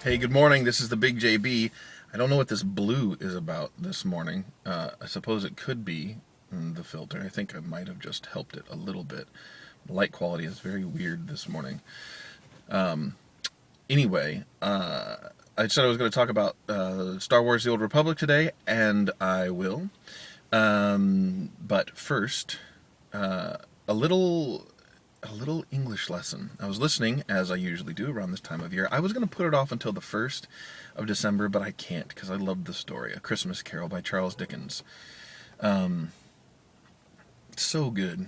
Hey, good morning. This is the Big JB. I don't know what this blue is about this morning. I suppose it could be the filter. I think I might have just helped it a little bit. The light quality is very weird this morning. Anyway, I said I was going to talk about Star Wars: The Old Republic today, and I will. But first, a little English lesson. I was listening, as I usually do around this time of year. I was going to put it off until the 1st of December, but I can't because I love the story, A Christmas Carol by Charles Dickens. So good.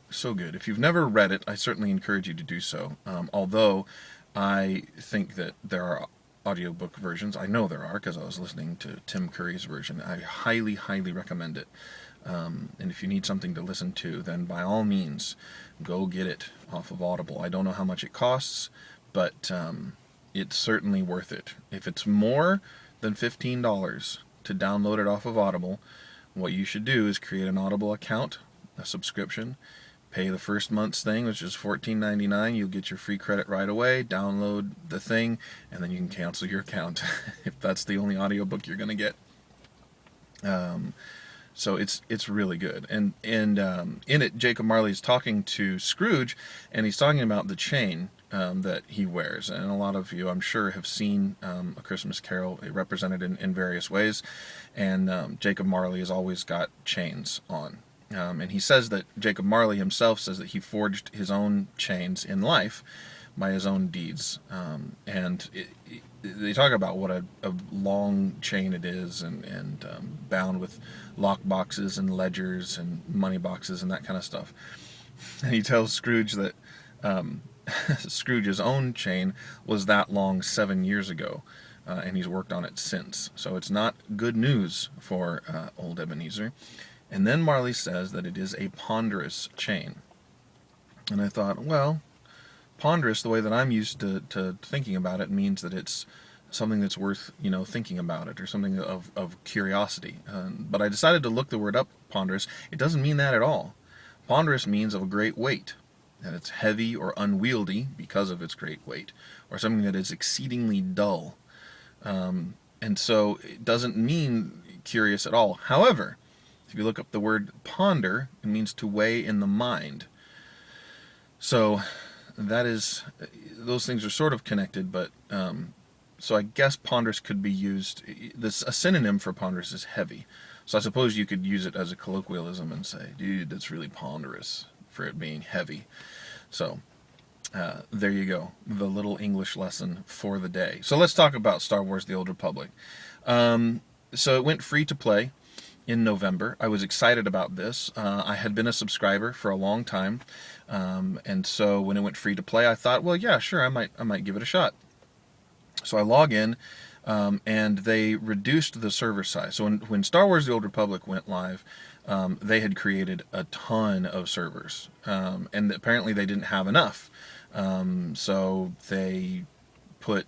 So good. If you've never read it, I certainly encourage you to do so. Although I think that there are audiobook versions. I know there are because I was listening to Tim Curry's version. I highly, highly recommend it. And if you need something to listen to, then by all means, go get it off of Audible. I don't know how much it costs, but it's certainly worth it. If it's more than $15 to download it off of Audible, what you should do is create an Audible account, a subscription, pay the first month's thing, which is $14.99. You'll get your free credit right away, download the thing, and then you can cancel your account if that's the only audiobook you're going to get. So it's really good, and in it, Jacob Marley's talking to Scrooge, and he's talking about the chain that he wears, and a lot of you, I'm sure, have seen A Christmas Carol represented in various ways, and Jacob Marley has always got chains on, and he says that Jacob Marley himself says that he forged his own chains in life by his own deeds, and they talk about what a long chain it is, and bound with lock boxes and ledgers and money boxes and that kind of stuff. And he tells Scrooge that Scrooge's own chain was that long 7 years ago, and he's worked on it since. So it's not good news for old Ebenezer. And then Marley says that it is a ponderous chain. And I thought, well, ponderous, the way that I'm used to thinking about it, means that it's something that's worth, thinking about it, or something of curiosity. But I decided to look the word up, ponderous. It doesn't mean that at all. Ponderous means of a great weight, that it's heavy or unwieldy because of its great weight, or something that is exceedingly dull. And so it doesn't mean curious at all. However, if you look up the word ponder, it means to weigh in the mind. So that is, those things are sort of connected, but so I guess ponderous could be used, a synonym for ponderous is heavy. So I suppose you could use it as a colloquialism and say, dude, that's really ponderous, for it being heavy. So there you go, the little English lesson for the day. So let's talk about Star Wars: The Old Republic. So it went free to play in November. I was excited about this. I had been a subscriber for a long time, and so when it went free to play, I thought, well, yeah, sure, I might give it a shot. So I log in, and they reduced the server size. So when Star Wars: The Old Republic went live, they had created a ton of servers, and apparently they didn't have enough. So they put,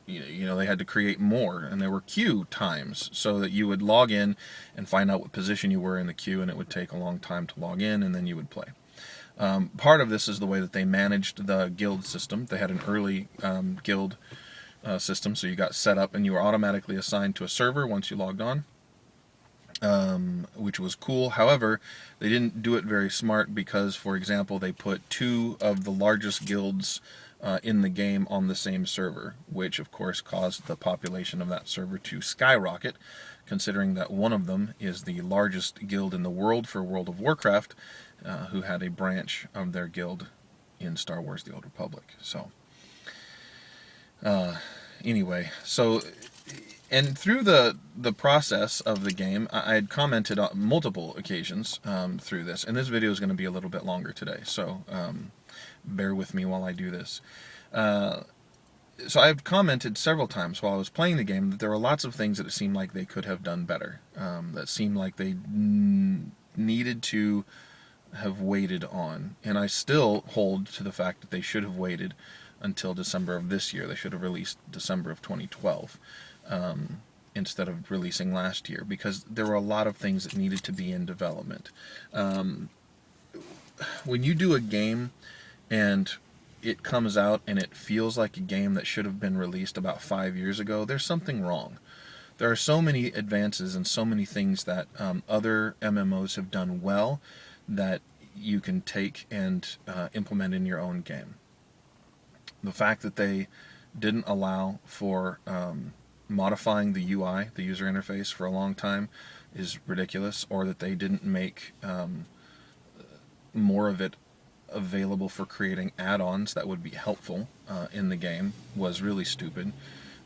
they had to create more, and there were queue times, so that you would log in and find out what position you were in the queue, and it would take a long time to log in, and then you would play. Part of this is the way that they managed the guild system. They had an early guild system, so you got set up and you were automatically assigned to a server once you logged on, which was cool. However, they didn't do it very smart because, for example, they put two of the largest guilds in the game on the same server, which of course caused the population of that server to skyrocket, considering that one of them is the largest guild in the world for World of Warcraft, who had a branch of their guild in Star Wars: The Old Republic. So anyway, so, and through the process of the game, I had commented on multiple occasions through this, and this video is going to be a little bit longer today, so bear with me while I do this. So I've commented several times while I was playing the game that there were lots of things that it seemed like they could have done better, that seemed like they needed to have waited on, and I still hold to the fact that they should have waited until December of this year. They should have released December of 2012 instead of releasing last year, because there were a lot of things that needed to be in development. When you do a game and it comes out and it feels like a game that should have been released about 5 years ago, there's something wrong. There are so many advances and so many things that other MMOs have done well that you can take and implement in your own game. The fact that they didn't allow for modifying the UI, the user interface, for a long time is ridiculous, or that they didn't make more of it available for creating add-ons that would be helpful in the game was really stupid.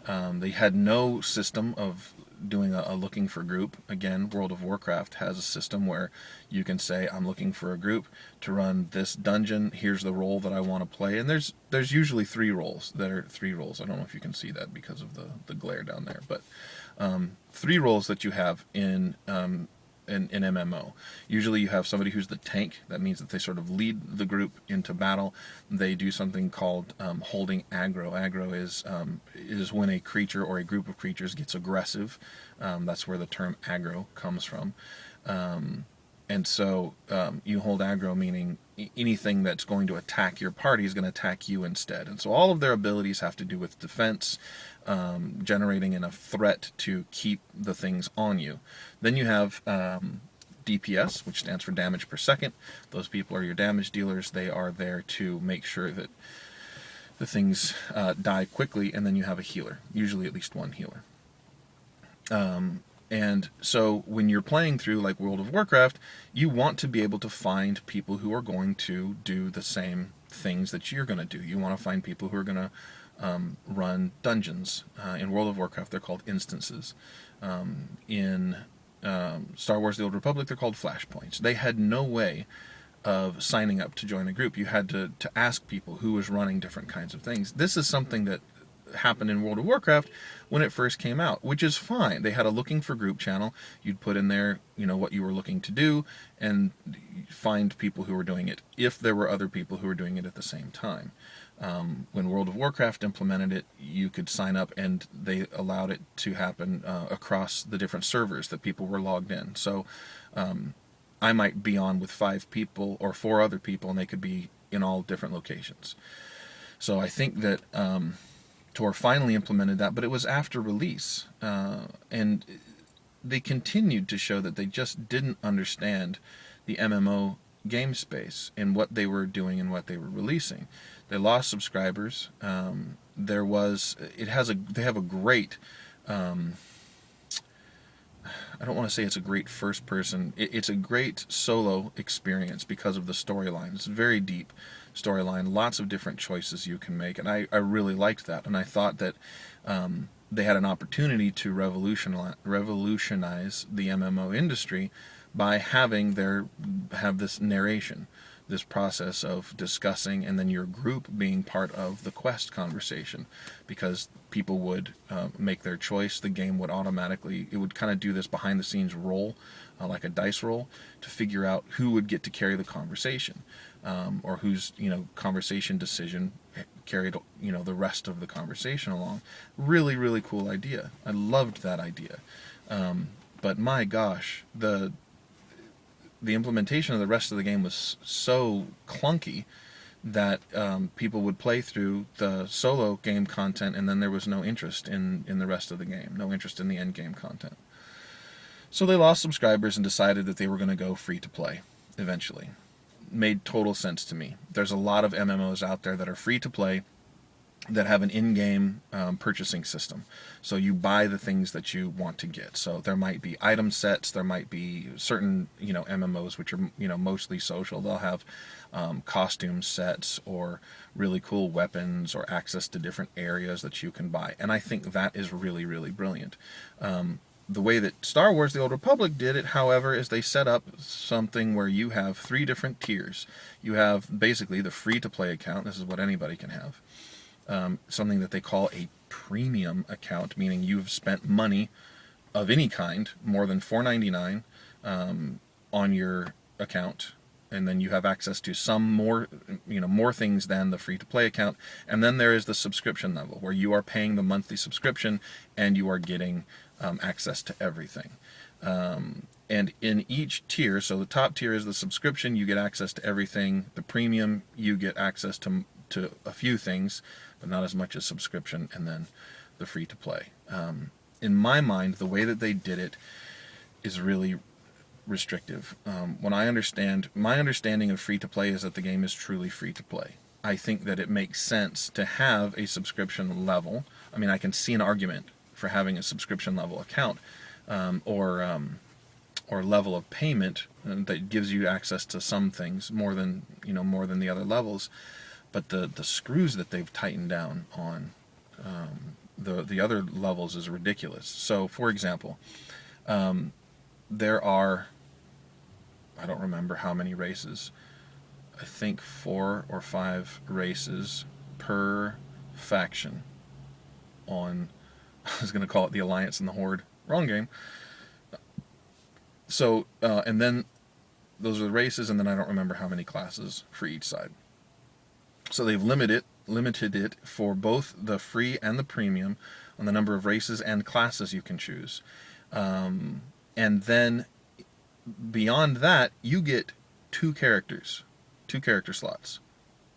They had no system of doing a looking for group. Again, World of Warcraft has a system where you can say, I'm looking for a group to run this dungeon, here's the role that I want to play, and there's usually three roles. There are three roles. I don't know if you can see that because of the glare down there, but three roles that you have in MMO. Usually you have somebody who's the tank. That means that they sort of lead the group into battle. They do something called holding aggro. Aggro is when a creature or a group of creatures gets aggressive. That's where the term aggro comes from. And so you hold aggro, meaning anything that's going to attack your party is going to attack you instead. And so all of their abilities have to do with defense, generating enough threat to keep the things on you. Then you have DPS, which stands for damage per second. Those people are your damage dealers. They are there to make sure that the things die quickly, and then you have a healer, usually at least one healer. And so when you're playing through like World of Warcraft, you want to be able to find people who are going to do the same things that you're going to do. You want to find people who are going to run dungeons. In World of Warcraft, they're called instances. In Star Wars: The Old Republic, they're called flashpoints. They had no way of signing up to join a group. You had to ask people who was running different kinds of things. This is something that happened in World of Warcraft when it first came out, which is fine. They had a looking for group channel. You'd put in there, what you were looking to do, and find people who were doing it, if there were other people who were doing it at the same time. When World of Warcraft implemented it, you could sign up, and they allowed it to happen across the different servers that people were logged in. So I might be on with 5 people or 4 other people, and they could be in all different locations. So I think that TOR finally implemented that, but it was after release, and they continued to show that they just didn't understand the MMO game space and what they were doing and what they were releasing. They lost subscribers. They have a great, I don't want to say it's a great first person. It's a great solo experience because of the storyline. It's very deep storyline, lots of different choices you can make, and I really liked that, and I thought that they had an opportunity to revolutionize the MMO industry by have this narration, this process of discussing, and then your group being part of the quest conversation, because people would make their choice. The game would it would kind of do this behind the scenes roll, like a dice roll, to figure out who would get to carry the conversation, or whose conversation decision carried the rest of the conversation along. Really, really cool idea. I loved that idea. But my gosh, the implementation of the rest of the game was so clunky that people would play through the solo game content, and then there was no interest in the rest of the game, no interest in the end game content. So they lost subscribers and decided that they were going to go free to play eventually. Made total sense to me. There's a lot of MMOs out there that are free to play that have an in-game purchasing system. So you buy the things that you want to get. So there might be item sets, there might be certain MMOs which are mostly social. They'll have costume sets or really cool weapons or access to different areas that you can buy. And I think that is really, really brilliant. The way that Star Wars: The Old Republic did it, however, is they set up something where you have 3 different tiers. You have basically the free-to-play account. This is what anybody can have. Something that they call a premium account, meaning you've spent money of any kind, more than $4.99, on your account, and then you have access to some more things than the free-to-play account. And then there is the subscription level, where you are paying the monthly subscription and you are getting access to everything. And in each tier, so the top tier is the subscription, you get access to everything. The premium, you get access to to a few things, but not as much as subscription, and then the free-to-play. In my mind, the way that they did it is really restrictive. My understanding of free-to-play is that the game is truly free-to-play. I think that it makes sense to have a subscription level. I mean, I can see an argument for having a subscription level account, or level of payment that gives you access to some things more than the other levels. But the screws that they've tightened down on the other levels is ridiculous. So, for example, there are, I don't remember how many races. I think 4 or 5 races per faction on, I was going to call it the Alliance and the Horde. Wrong game. So, and then those are the races, and then I don't remember how many classes for each side. So they've limited it for both the free and the premium on the number of races and classes you can choose. And then beyond that, you get 2 character slots,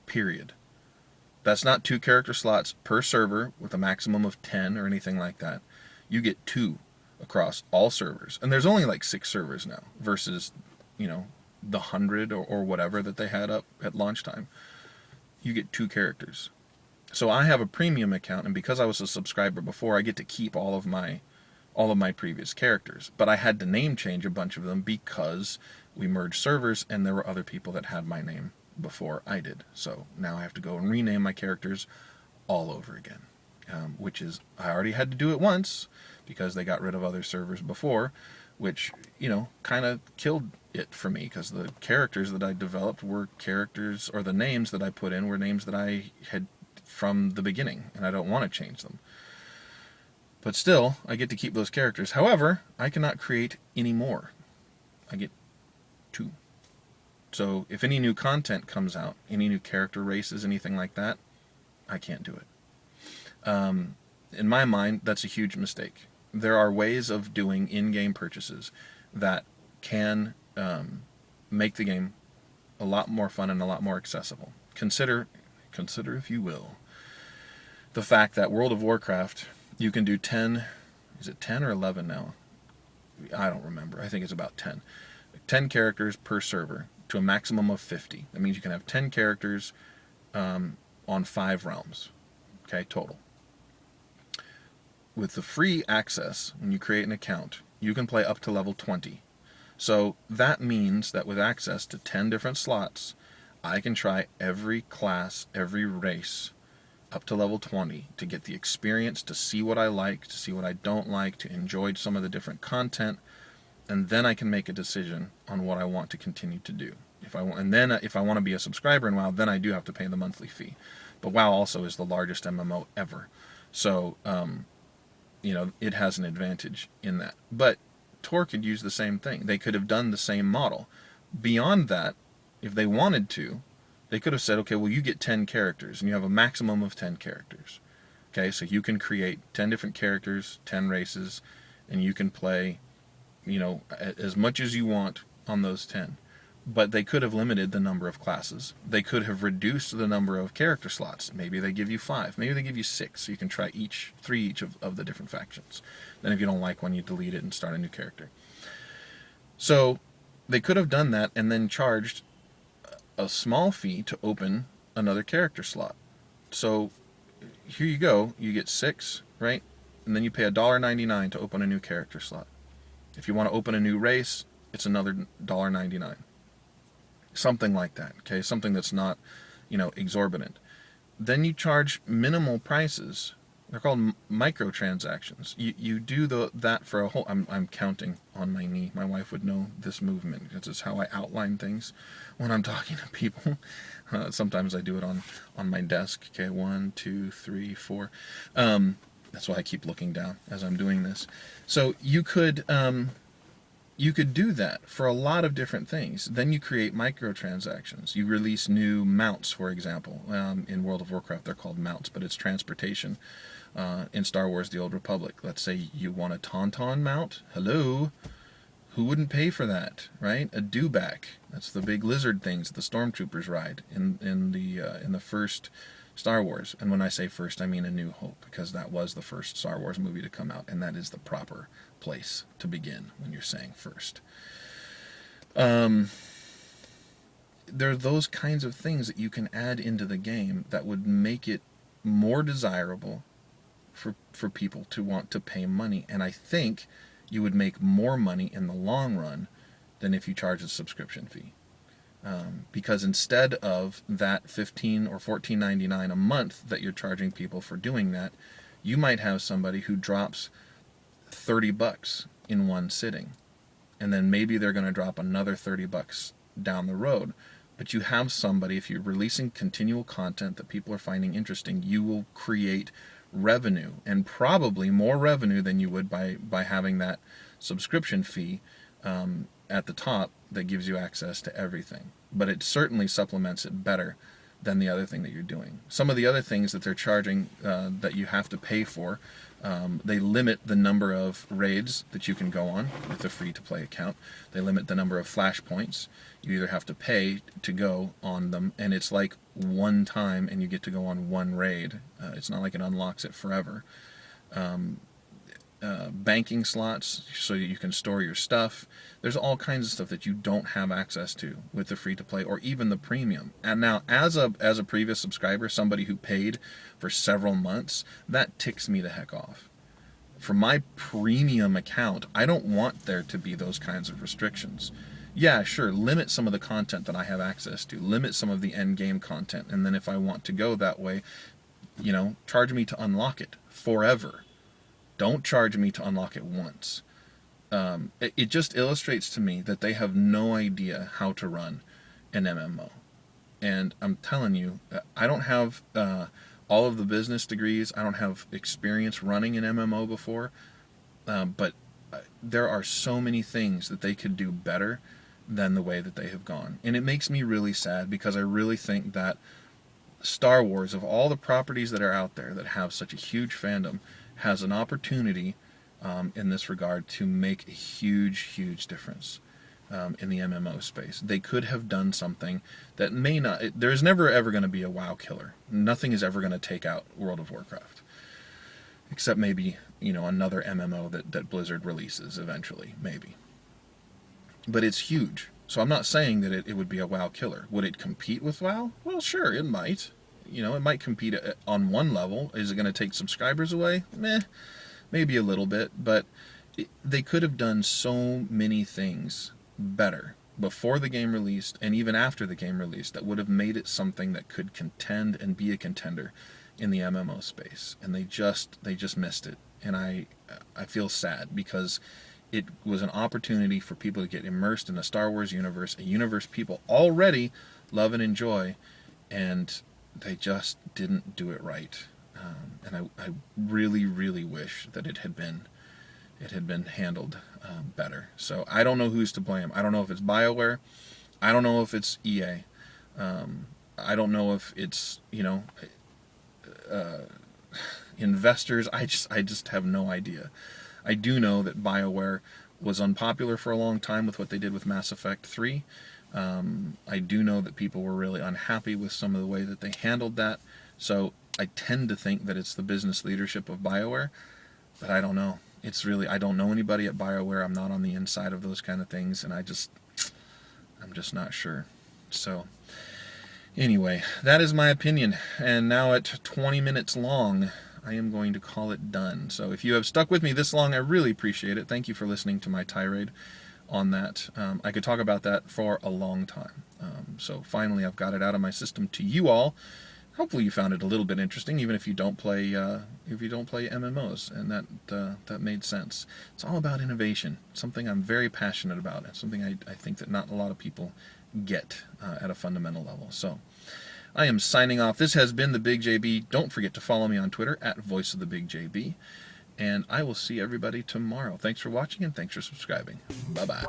period. That's not 2 character slots per server with a maximum of 10 or anything like that. You get 2 across all servers. And there's only like 6 servers now versus, the 100 or whatever that they had up at launch time. You get 2 characters. So I have a premium account, and because I was a subscriber before, I get to keep all of my previous characters. But I had to name change a bunch of them because we merged servers and there were other people that had my name before I did. So now I have to go and rename my characters all over again, which is, I already had to do it once because they got rid of other servers before, which, kind of killed it for me, because the characters that I developed were characters, or the names that I put in were names that I had from the beginning, and I don't want to change them. But still, I get to keep those characters. However, I cannot create any more. I get 2. So if any new content comes out, any new character races, anything like that, I can't do it. In my mind, that's a huge mistake. There are ways of doing in-game purchases that can make the game a lot more fun and a lot more accessible. Consider, if you will, the fact that World of Warcraft, you can do 10, is it 10 or 11 now? I don't remember. I think it's about 10. 10 characters per server to a maximum of 50. That means you can have 10 characters on 5 realms, okay, total. With the free access, when you create an account, you can play up to level 20. So that means that with access to 10 different slots, I can try every class, every race, up to level 20 to get the experience, to see what I like, to see what I don't like, to enjoy some of the different content, and then I can make a decision on what I want to continue to do. If I want to be a subscriber in WoW, then I do have to pay the monthly fee. But WoW also is the largest MMO ever, so it has an advantage in that. But TOR could use the same thing. They could have done the same model. Beyond that, if they wanted to, they could have said, okay, well, you get 10 characters, and you have a maximum of 10 characters. Okay, so you can create 10 different characters, 10 races, and you can play, as much as you want on those 10. But they could have limited the number of classes. They could have reduced the number of character slots. Maybe they give you 5. Maybe they give you 6, so you can try 3 each of the different factions. Then if you don't like one, you delete it and start a new character. So they could have done that and then charged a small fee to open another character slot. So here you go. You get 6, right? And then you pay $1.99 to open a new character slot. If you want to open a new race, it's another $1.99. Something like that, okay? Something that's not, exorbitant. Then you charge minimal prices. They're called microtransactions. You do that for a whole... I'm counting on my knee. My wife would know this movement. This is how I outline things when I'm talking to people. Sometimes I do it on my desk. Okay, 1, 2, 3, 4. That's why I keep looking down as I'm doing this. So you could do that for a lot of different things. Then you create microtransactions. You release new mounts, for example. In World of Warcraft, they're called mounts, but it's transportation. In Star Wars: The Old Republic, let's say you want a Tauntaun mount. Hello? Who wouldn't pay for that, right? A dewback. That's the big lizard things the stormtroopers ride in the first Star Wars. And when I say first, I mean A New Hope, because that was the first Star Wars movie to come out, and that is the proper place to begin when you're saying first. There are those kinds of things that you can add into the game that would make it more desirable for people to want to pay money. And I think you would make more money in the long run than if you charge a subscription fee. Because instead of that $15 or $14.99 a month that you're charging people for doing that, you might have somebody who drops $30 in one sitting, and then maybe they're going to drop another $30 down the road. But you have somebody, if you're releasing continual content that people are finding interesting, you will create revenue, and probably more revenue than you would by having that subscription fee at the top that gives you access to everything. But it certainly supplements it better than the other thing that you're doing. Some of the other things that they're charging that you have to pay for, they limit the number of raids that you can go on with a free-to-play account. They limit the number of flashpoints. You either have to pay to go on them, and it's like one time and you get to go on one raid. It's not like it unlocks it forever. Banking slots so you can store your stuff. There's all kinds of stuff that you don't have access to with the free-to-play or even the premium. And now, as a previous subscriber, somebody who paid for several months, that ticks me the heck off. For my premium account, I don't want there to be those kinds of restrictions. Yeah, sure, limit some of the content that I have access to, limit some of the end game content, and then if I want to go that way, charge me to unlock it forever. Don't charge me to unlock it once. It just illustrates to me that they have no idea how to run an MMO. And I'm telling you, I don't have all of the business degrees. I don't have experience running an MMO before. But there are so many things that they could do better than the way that they have gone. And it makes me really sad, because I really think that Star Wars, of all the properties that are out there that have such a huge fandom, has an opportunity in this regard to make a huge difference in the MMO space. They could have done something that may not... There's never ever going to be a WoW killer. Nothing is ever going to take out World of Warcraft. Except maybe, another MMO that Blizzard releases eventually, maybe. But it's huge. So I'm not saying that it would be a WoW killer. Would it compete with WoW? Well, sure, it might. It might compete on one level. Is it going to take subscribers away? Maybe a little bit. But they could have done so many things better before the game released and even after the game released that would have made it something that could contend and be a contender in the MMO space. And they just missed it. And I feel sad, because it was an opportunity for people to get immersed in the Star Wars universe, a universe people already love and enjoy, and they just didn't do it right. And I really wish that it had been handled better. So I don't know who's to blame. I don't know if it's BioWare. I don't know if it's EA. I don't know if it's investors. I just have no idea. I do know that BioWare was unpopular for a long time with what they did with Mass Effect 3. I do know that people were really unhappy with some of the way that they handled that. So I tend to think that it's the business leadership of BioWare, but I don't know. I don't know anybody at BioWare. I'm not on the inside of those kind of things, and I'm just not sure. So anyway, that is my opinion. And now at 20 minutes long, I am going to call it done. So if you have stuck with me this long, I really appreciate it. Thank you for listening to my tirade on that. I could talk about that for a long time. So finally, I've got it out of my system to you all. Hopefully, you found it a little bit interesting, even if you don't play MMOs, and that made sense. It's all about innovation. Something I'm very passionate about, and something I think that not a lot of people get at a fundamental level. So I am signing off. This has been TheBigJB. Don't forget to follow me on Twitter at VoiceOfTheBigJB. And I will see everybody tomorrow. Thanks for watching, and thanks for subscribing. Bye-bye.